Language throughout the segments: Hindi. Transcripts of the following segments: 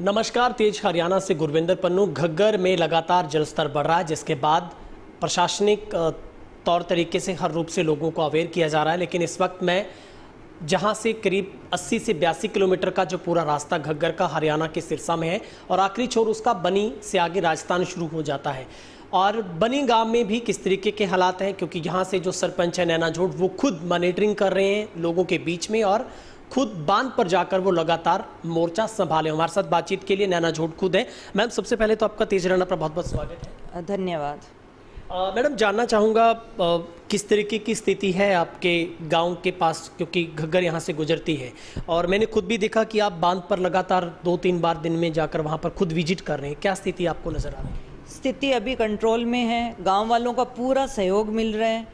नमस्कार। तेज हरियाणा से गुरविंदर पन्नू। घग्गर में लगातार जलस्तर बढ़ रहा है, जिसके बाद प्रशासनिक तौर तरीके से हर रूप से लोगों को अवेयर किया जा रहा है। लेकिन इस वक्त मैं जहां से करीब 80 से 82 किलोमीटर का जो पूरा रास्ता घग्गर का हरियाणा के सिरसा में है और आखिरी छोर उसका बनी से आगे राजस्थान शुरू हो जाता है। और बनी गांव में भी किस तरीके के हालात हैं, क्योंकि यहाँ से जो सरपंच है नैना जोट, वो खुद मॉनिटरिंग कर रहे हैं लोगों के बीच में और खुद बांध पर जाकर वो लगातार मोर्चा संभाले। हमारे साथ बातचीत के लिए नैना जोट खुद है। मैम, सबसे पहले तो आपका तेज हरियाणा पर बहुत बहुत स्वागत है। धन्यवाद। मैडम, जानना चाहूँगा किस तरीके की स्थिति है आपके गांव के पास, क्योंकि घग्गर यहाँ से गुजरती है और मैंने खुद भी देखा कि आप बांध पर लगातार 2-3 बार दिन में जाकर वहाँ पर खुद विजिट कर रहे हैं। क्या स्थिति आपको नज़र आ रही है? स्थिति अभी कंट्रोल में है। गांव वालों का पूरा सहयोग मिल रहा है।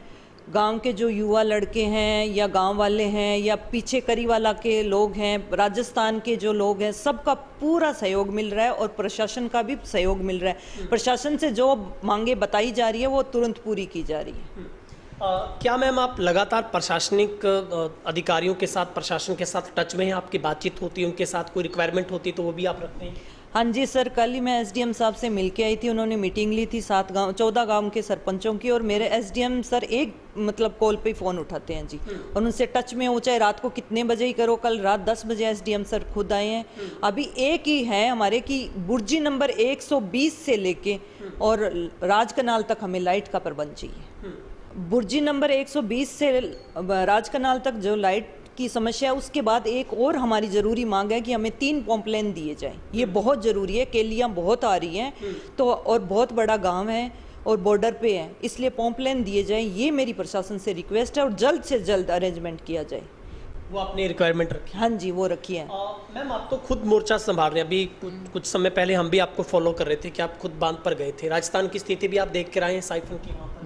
गांव के जो युवा लड़के हैं या गांव वाले हैं या पीछे करीवाला के लोग हैं, राजस्थान के जो लोग हैं, सबका पूरा सहयोग मिल रहा है और प्रशासन का भी सहयोग मिल रहा है। प्रशासन से जो मांगे बताई जा रही है वो तुरंत पूरी की जा रही है। क्या मैम आप लगातार प्रशासनिक अधिकारियों के साथ, प्रशासन के साथ टच में हैं? आपकी बातचीत होती है, उनके साथ कोई रिक्वायरमेंट होती है तो वो भी आप रखते हैं? हाँ जी सर, कल ही मैं एसडीएम साहब से मिल के आई थी। उन्होंने मीटिंग ली थी 14 गांव के सरपंचों की और मेरे एसडीएम सर एक कॉल पे फ़ोन उठाते हैं जी, और उनसे टच में हो, चाहे रात को कितने बजे ही करो। कल रात 10 बजे एसडीएम सर खुद आए हैं। अभी एक ही है हमारे की बुर्जी नंबर 120 से लेके और राजकनाल तक हमें लाइट का प्रबंध चाहिए। बुर्जी नंबर 120 से राजकनाल तक जो लाइट की समस्या है, उसके बाद एक और हमारी ज़रूरी मांग है कि हमें 3 पॉम्पलेन दिए जाएं। ये बहुत ज़रूरी है। केलियाँ बहुत आ रही हैं तो, और बहुत बड़ा गांव है और बॉर्डर पे है, इसलिए पॉम्पलेन दिए जाएं। ये मेरी प्रशासन से रिक्वेस्ट है और जल्द से जल्द अरेंजमेंट किया जाए। वो आपने रिक्वायरमेंट रखी? हाँ जी, वो रखी है। मैम, आप तो खुद मोर्चा संभाल रहे हैं। अभी कुछ समय पहले हम भी आपको फॉलो कर रहे थे कि आप खुद बांध पर गए थे। राजस्थान की स्थिति भी आप देख कर आए हैं, साइफन की वहाँ पर?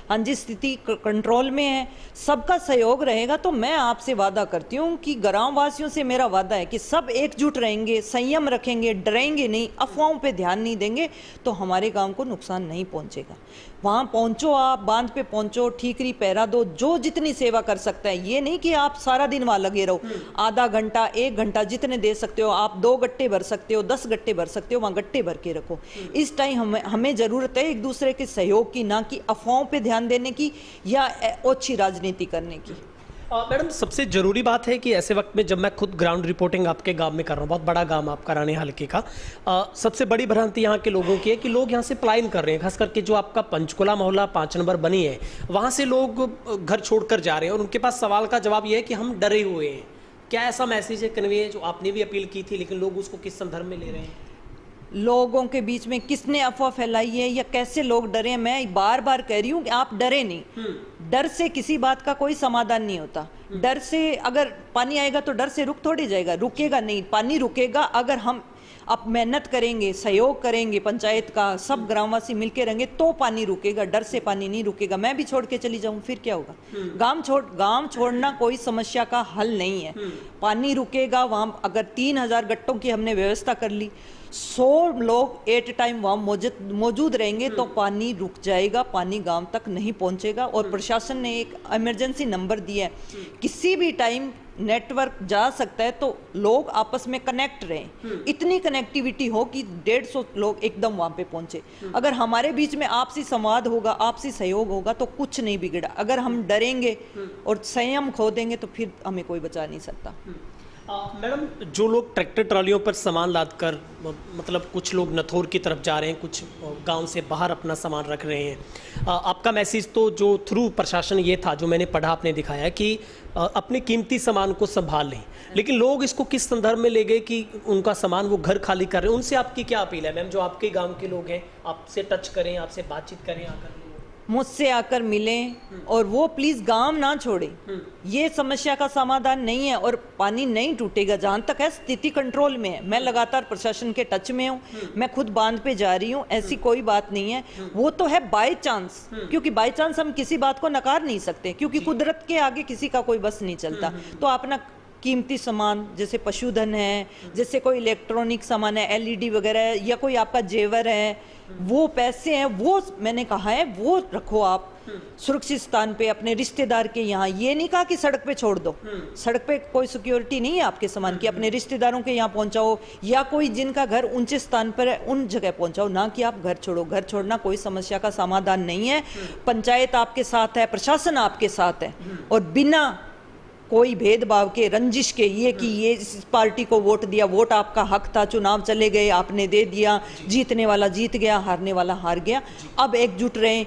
हाँ जी, स्थिति कंट्रोल में है। सबका सहयोग रहेगा तो मैं आपसे वादा करती हूँ कि ग्राम वासियों से मेरा वादा है कि सब एकजुट रहेंगे, संयम रखेंगे, डरेंगे नहीं, अफवाहों पे ध्यान नहीं देंगे तो हमारे गांव को नुकसान नहीं पहुँचेगा। वहाँ पहुँचो, आप बांध पे पहुँचो, ठीकरी पहरा दो, जो जितनी सेवा कर सकता है। ये नहीं कि आप सारा दिन वहाँ लगे रहो। आधा घंटा, 1 घंटा जितने दे सकते हो आप। 2 गट्टे भर सकते हो, 10 गट्टे भर सकते हो, वहाँ गट्टे भर के रखो। इस टाइम हमें ज़रूरत है एक दूसरे के सहयोग की, ना कि अफवाहों पे ध्यान देने की या ओछी राजनीति करने की। मैडम, सबसे ज़रूरी बात है कि ऐसे वक्त में जब मैं खुद ग्राउंड रिपोर्टिंग आपके गांव में कर रहा हूँ, बहुत बड़ा गांव आपका रानी हल्के का, सबसे बड़ी भ्रांति यहाँ के लोगों की है कि लोग यहाँ से पलायन कर रहे हैं। खास करके जो आपका पंचकुला मोहल्ला 5 नंबर बनी है, वहाँ से लोग घर छोड़कर जा रहे हैं और उनके पास सवाल का जवाब ये है कि हम डरे हुए हैं। क्या ऐसा मैसेज है कन्वे है जो आपने भी अपील की थी, लेकिन लोग उसको किस संदर्भ में ले रहे हैं? लोगों के बीच में किसने अफवाह फैलाई है या कैसे लोग डरे हैं? मैं बार बार कह रही हूँ कि आप डरे नहीं। डर से किसी बात का कोई समाधान नहीं होता। डर से अगर पानी आएगा तो डर से रुक थोड़ी जाएगा, रुकेगा नहीं। पानी रुकेगा अगर हम अब मेहनत करेंगे, सहयोग करेंगे, पंचायत का सब ग्रामवासी मिलके रहेंगे तो पानी रुकेगा। डर से पानी नहीं रुकेगा। मैं भी छोड़ के चली जाऊं फिर क्या होगा? गांव छोड़ना कोई समस्या का हल नहीं है। पानी रुकेगा वहां। अगर 3000 गट्टों की हमने व्यवस्था कर ली, 100 लोग एट टाइम वहाँ मौजूद रहेंगे तो पानी रुक जाएगा, पानी गांव तक नहीं पहुंचेगा। और प्रशासन ने एक इमरजेंसी नंबर दिया है, किसी भी टाइम नेटवर्क जा सकता है तो लोग आपस में कनेक्ट रहें। इतनी कनेक्टिविटी हो कि 150 लोग एकदम वहाँ पे पहुंचे। अगर हमारे बीच में आपसी संवाद होगा, आपसी सहयोग होगा तो कुछ नहीं बिगड़ा। अगर हम डरेंगे और संयम खो देंगे तो फिर हमें कोई बचा नहीं सकता। मैडम, जो लोग ट्रैक्टर ट्रॉलियों पर सामान लादकर, मतलब कुछ लोग नथौर की तरफ जा रहे हैं, कुछ गांव से बाहर अपना सामान रख रहे हैं, आपका मैसेज तो जो थ्रू प्रशासन ये था, जो मैंने पढ़ा, आपने दिखाया कि अपने कीमती सामान को संभाल लें, लेकिन लोग इसको किस संदर्भ में ले गए कि उनका सामान वो घर खाली कर रहे हैं? उनसे आपकी क्या अपील है मैम, जो आपके गाँव के लोग हैं, आपसे टच करें, आपसे बातचीत करें, आकर मुझसे आकर मिलें और वो प्लीज गांव ना छोड़ें। ये समस्या का समाधान नहीं है और पानी नहीं टूटेगा। जहां तक है स्थिति कंट्रोल में है। मैं लगातार प्रशासन के टच में हूँ। मैं खुद बांध पे जा रही हूँ, ऐसी कोई बात नहीं है। वो तो है बाय चांस, क्योंकि बाय चांस हम किसी बात को नकार नहीं सकते, क्योंकि कुदरत के आगे किसी का कोई बस नहीं चलता। तो अपना कीमती सामान जैसे पशुधन है, जैसे कोई इलेक्ट्रॉनिक सामान है, एलईडी वगैरह है, या कोई आपका जेवर है, वो पैसे हैं, वो मैंने कहा है वो रखो आप। सुरक्षित स्थान पे, अपने रिश्तेदार के यहाँ। ये नहीं कहा कि सड़क पे छोड़ दो, सड़क पे कोई सिक्योरिटी नहीं है आपके सामान की, अपने रिश्तेदारों के यहाँ पहुंचाओ, या कोई जिनका घर ऊंचे स्थान पर है उन जगह पहुंचाओ, ना कि आप घर छोड़ो। घर छोड़ना कोई समस्या का समाधान नहीं है। पंचायत आपके साथ है, प्रशासन आपके साथ है, और बिना कोई भेदभाव के, रंजिश के, ये कि ये इस पार्टी को वोट दिया, वोट आपका हक था, चुनाव चले गए, आपने दे दिया, जीतने वाला जीत गया, हारने वाला हार गया। अब एकजुट रहें,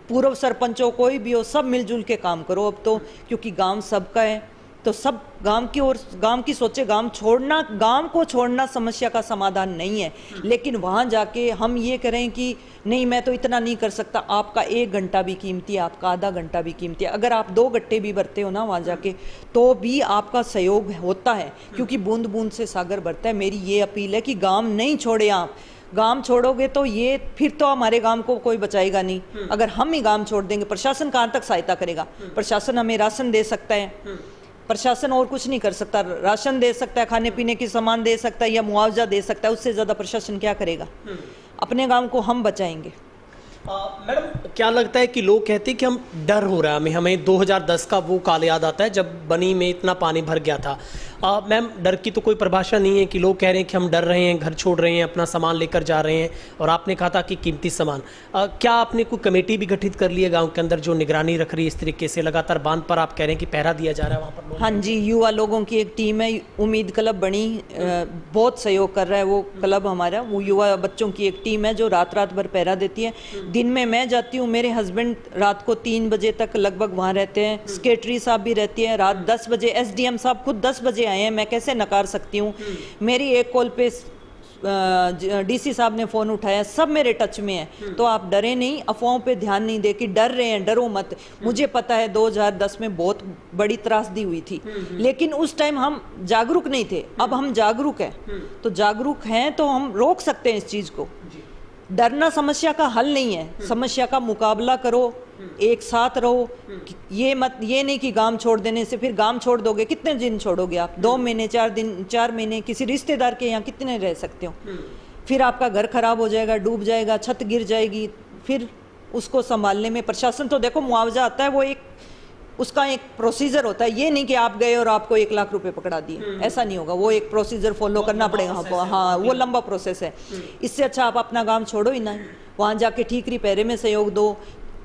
पूर्व सरपंचों कोई भी हो, सब मिलजुल के काम करो अब तो, क्योंकि गांव सबका है, तो सब गांव की ओर, गांव की सोचे। गांव को छोड़ना समस्या का समाधान नहीं है, लेकिन वहां जाके हम ये करें कि नहीं मैं तो इतना नहीं कर सकता। आपका 1 घंटा भी कीमती है, आपका आधा घंटा भी कीमती है। अगर आप 2 गट्टे भी भरते हो ना वहां जाके, तो भी आपका सहयोग होता है, क्योंकि बूंद बूंद से सागर भरता है। मेरी ये अपील है कि गांव नहीं छोड़े आप। गांव छोड़ोगे तो ये फिर तो हमारे गांव को कोई बचाएगा नहीं। अगर हम ही गांव छोड़ देंगे, प्रशासन कहाँ तक सहायता करेगा? प्रशासन हमें राशन दे सकता है, प्रशासन और कुछ नहीं कर सकता। राशन दे सकता है, खाने पीने की सामान दे सकता है, या मुआवजा दे सकता है, उससे ज़्यादा प्रशासन क्या करेगा? अपने गांव को हम बचाएंगे। मैडम, क्या लगता है कि लोग कहते हैं कि हम डर हो रहा है, हमें 2010 का वो काल याद आता है जब बनी में इतना पानी भर गया था। मैम, डर की तो कोई परिभाषा नहीं है कि लोग कह रहे हैं कि हम डर रहे हैं, घर छोड़ रहे हैं, अपना सामान लेकर जा रहे हैं, और आपने कहा था कि कीमती सामान। क्या आपने कोई कमेटी भी गठित कर ली है गांव के अंदर जो निगरानी रख रही है इस तरीके से? लगातार बांध पर आप कह रहे हैं कि पहरा दिया जा रहा है वहाँ पर? हाँ जी, युवा लोगों की एक टीम है, उम्मीद क्लब बनी, बहुत सहयोग कर रहा है वो क्लब हमारा। वो युवा बच्चों की एक टीम है जो रात रात भर पहरा देती है। दिन में मैं जाती हूँ, मेरे हस्बैंड रात को 3 बजे तक लगभग वहाँ रहते हैं, सेक्रेटरी साहब भी रहती हैं। रात 10 बजे SDM साहब खुद 10 बजे आए हैं, मैं कैसे नकार सकती हूँ? मेरी एक कॉल पे DC साहब ने फोन उठाया, सब मेरे टच में है। तो आप डरे नहीं, अफवाहों पे ध्यान नहीं दे कि डर रहे हैं, डरो मत। मुझे पता है 2010 में बहुत बड़ी त्रासदी हुई थी, लेकिन उस टाइम हम जागरूक नहीं थे। अब हम जागरूक हैं, तो जागरूक हैं तो हम रोक सकते हैं इस चीज को। डरना समस्या का हल नहीं है, समस्या का मुकाबला करो, एक साथ रहो। ये नहीं कि गांव छोड़ देने से, फिर गांव छोड़ दोगे कितने दिन छोड़ोगे आप? 2 महीने, 4 दिन, 4 महीने किसी रिश्तेदार के यहाँ कितने रह सकते हो? फिर आपका घर खराब हो जाएगा, डूब जाएगा, छत गिर जाएगी, फिर उसको संभालने में प्रशासन तो देखो मुआवजा आता है, वो एक उसका एक प्रोसीजर होता है। ये नहीं कि आप गए और आपको 1 लाख रुपए पकड़ा दिए, ऐसा नहीं होगा। वो एक प्रोसीजर फॉलो करना पड़ेगा आपको। हाँ, वो लंबा प्रोसेस है। इससे अच्छा आप अपना काम छोड़ो ही ना, वहाँ जाके ठीकरी पहरे में सहयोग दो,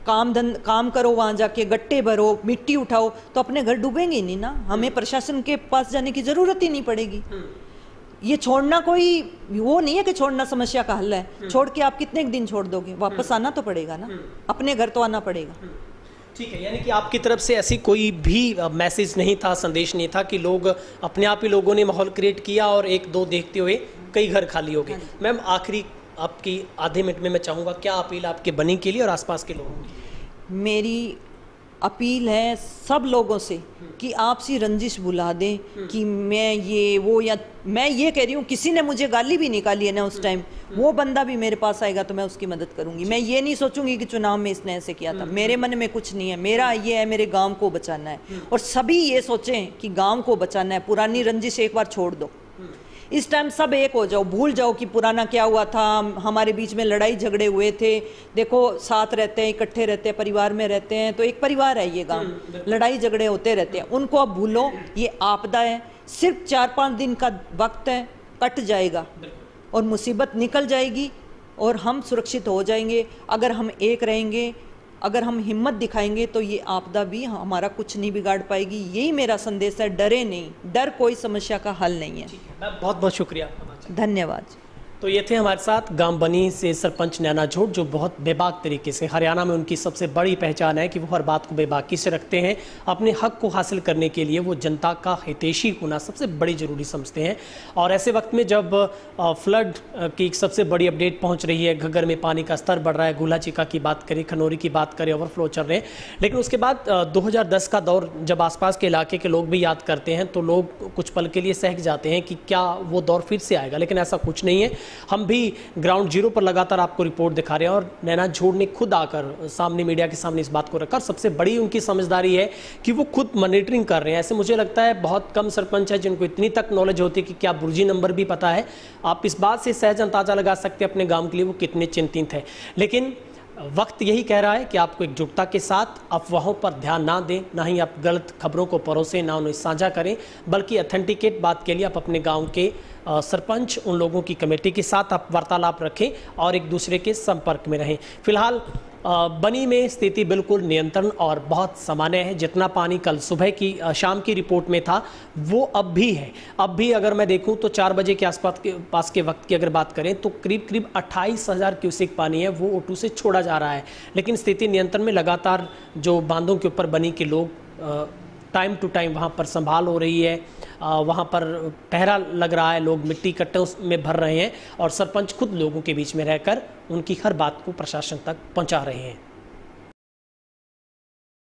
काम करो, वहाँ जाके गट्टे भरो, मिट्टी उठाओ, तो अपने घर डूबेंगे ही नहीं ना। हमें प्रशासन के पास जाने की जरूरत ही नहीं पड़ेगी। ये छोड़ना कोई वो नहीं है कि छोड़ना समस्या का हल है। छोड़ के आप कितने दिन छोड़ दोगे? वापस आना तो पड़ेगा ना, अपने घर तो आना पड़ेगा। ठीक है, यानी कि आपकी तरफ से ऐसी कोई भी मैसेज नहीं था, संदेश नहीं था कि लोग अपने आप ही, लोगों ने माहौल क्रिएट किया और 1-2 देखते हुए कई घर खाली हो गए। मैम, आखिरी आपकी आधे मिनट में मैं चाहूँगा, क्या अपील आपके बनी के लिए और आसपास के लोगों की? मेरी अपील है सब लोगों से कि आपसी रंजिश भुला दें कि मैं ये वो, या मैं ये कह रही हूँ किसी ने मुझे गाली भी निकाली है ना उस टाइम, वो बंदा भी मेरे पास आएगा तो मैं उसकी मदद करूंगी। मैं ये नहीं सोचूंगी कि चुनाव में इसने ऐसे किया था, मेरे मन में कुछ नहीं है। मेरा ये है, मेरे गांव को बचाना है, और सभी ये सोचें कि गांव को बचाना है। पुरानी रंजिश एक बार छोड़ दो, इस टाइम सब एक हो जाओ, भूल जाओ कि पुराना क्या हुआ था, हमारे बीच में लड़ाई झगड़े हुए थे। देखो, साथ रहते हैं, इकट्ठे रहते हैं, परिवार में रहते हैं, तो एक परिवार है ये गांव। लड़ाई झगड़े होते रहते हैं, उनको अब भूलो। ये आपदा है, सिर्फ 4-5 दिन का वक्त है, कट जाएगा और मुसीबत निकल जाएगी और हम सुरक्षित हो जाएंगे। अगर हम एक रहेंगे, अगर हम हिम्मत दिखाएंगे, तो ये आपदा भी हमारा कुछ नहीं बिगाड़ पाएगी। यही मेरा संदेश है, डरे नहीं। डर कोई समस्या का हल नहीं है। बहुत बहुत शुक्रिया, धन्यवाद। तो ये थे हमारे साथ गांव बनी से सरपंच नैना झोट, जो बहुत बेबाक तरीके से, हरियाणा में उनकी सबसे बड़ी पहचान है कि वो हर बात को बेबाकी से रखते हैं। अपने हक को हासिल करने के लिए वो जनता का हितैषी होना सबसे बड़ी ज़रूरी समझते हैं। और ऐसे वक्त में जब फ्लड की सबसे बड़ी अपडेट पहुंच रही है, घग्गर में पानी का स्तर बढ़ रहा है, गुला चिका की बात करें, खनौरी की बात करें, ओवरफ्लो चल रहे हैं, लेकिन उसके बाद 2010 का दौर जब आसपास के इलाके के लोग भी याद करते हैं तो लोग कुछ पल के लिए सहक जाते हैं कि क्या वो दौर फिर से आएगा, लेकिन ऐसा कुछ नहीं है। हम भी ग्राउंड जीरो पर लगातार आपको रिपोर्ट दिखा रहे हैं और नैना झोट ने खुद आकर सामने, मीडिया के सामने इस बात को रखा। सबसे बड़ी उनकी समझदारी है कि वो खुद मॉनिटरिंग कर रहे हैं। ऐसे मुझे लगता है बहुत कम सरपंच है जिनको इतनी तक नॉलेज होती है कि क्या बुर्जी नंबर भी पता है। आप इस बात से सहज अंदाजा लगा सकते हैं अपने गांव के लिए वो कितने चिंतित हैं। लेकिन वक्त यही कह रहा है कि आपको एकजुटता के साथ अफवाहों पर ध्यान ना दें, ना ही आप गलत खबरों को परोसें, ना उन्हें साझा करें, बल्कि अथेंटिकेट बात के लिए आप अपने गांव के सरपंच, उन लोगों की कमेटी के साथ आप वार्तालाप रखें और एक दूसरे के संपर्क में रहें। फिलहाल बनी में स्थिति बिल्कुल नियंत्रण और बहुत सामान्य है। जितना पानी कल सुबह की शाम की रिपोर्ट में था वो अब भी है। अब भी अगर मैं देखूं तो 4 बजे के पास के वक्त की अगर बात करें तो करीब 28,000 क्यूसेक पानी है वो O2 से छोड़ा जा रहा है। लेकिन स्थिति नियंत्रण में लगातार जो बांधों के ऊपर बनी के लोग टाइम टू टाइम वहाँ पर संभाल हो रही है, वहाँ पर पहरा लग रहा है, लोग मिट्टी कट्टों में भर रहे हैं और सरपंच खुद लोगों के बीच में रहकर उनकी हर बात को प्रशासन तक पहुँचा रहे हैं।